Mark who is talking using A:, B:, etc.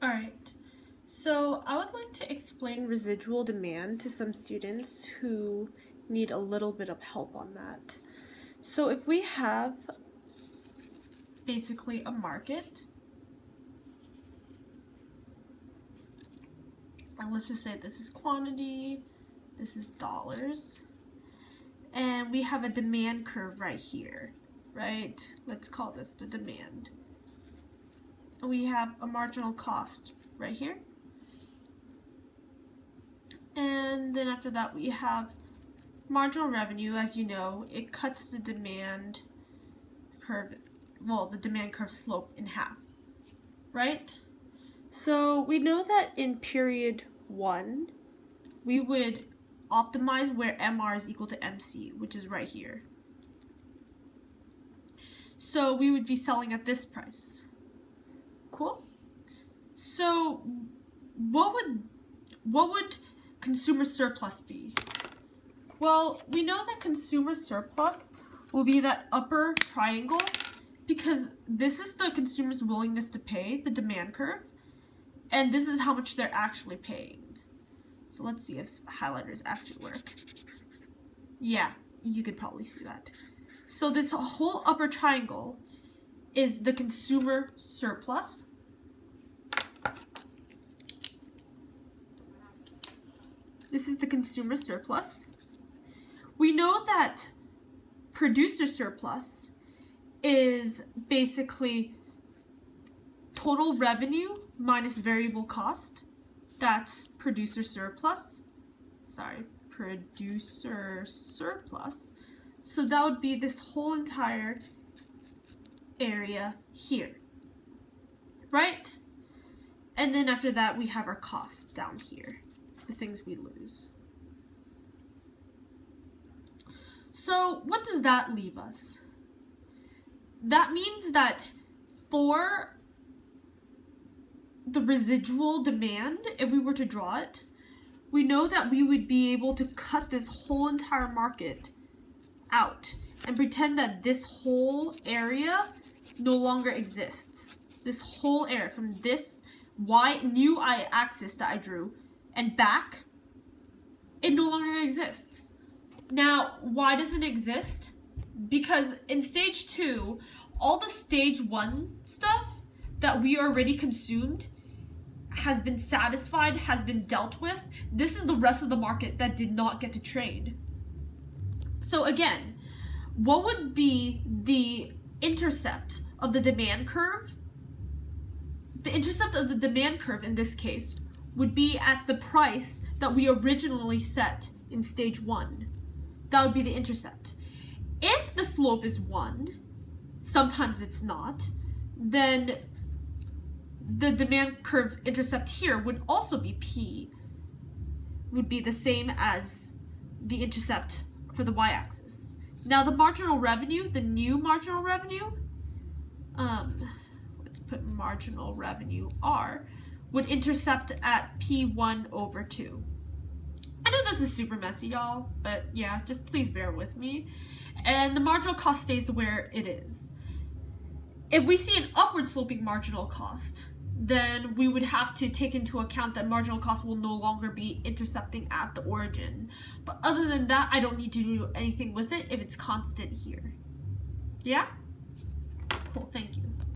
A: Alright, so I would like to explain residual demand to some students who need a little bit of help on that. So if we have basically a market, and let's just say this is quantity, this is dollars, and we have a demand curve right here, right? Let's call this the demand. And we have a marginal cost right here. And then after that we have marginal revenue. As you know, it cuts the demand curve, well, the demand curve slope in half, right? So we know that in period 1, we would optimize where MR is equal to MC, which is right here. So we would be selling at this price. Cool? So what would consumer surplus be? Well, we know that consumer surplus will be that upper triangle because this is the consumer's willingness to pay, the demand curve, and this is how much they're actually paying. So let's see if highlighters actually work. Yeah, you could probably see that. So this whole upper triangle is the consumer surplus. This is the consumer surplus. We know that producer surplus is basically total revenue minus variable cost. That's producer surplus. Producer surplus. So that would be this whole entire area here, right? And then after that, we have our costs down here, the things we lose. So what does that leave us? That means that for the residual demand, if we were to draw it, we know that we would be able to cut this whole entire market out and pretend that this whole area no longer exists. This whole area from this new axis that I drew and back, it no longer exists. Now, why doesn't it exist? Because in stage 2, all the stage 1 stuff that we already consumed has been satisfied, has been dealt with. This is the rest of the market that did not get to trade. So again, what would be the intercept of the demand curve? The intercept of the demand curve in this case would be at the price that we originally set in stage 1. That would be the intercept. If the slope is 1, sometimes it's not, then the demand curve intercept here would also be P, would be the same as the intercept for the y-axis. Now the marginal revenue, the new marginal revenue, let's put marginal revenue R, would intercept at P1 over 2. I know this is super messy, y'all, but yeah, just please bear with me. And the marginal cost stays where it is. If we see an upward sloping marginal cost, then we would have to take into account that marginal cost will no longer be intercepting at the origin. But other than that, I don't need to do anything with it if it's constant here. Yeah? Cool, thank you.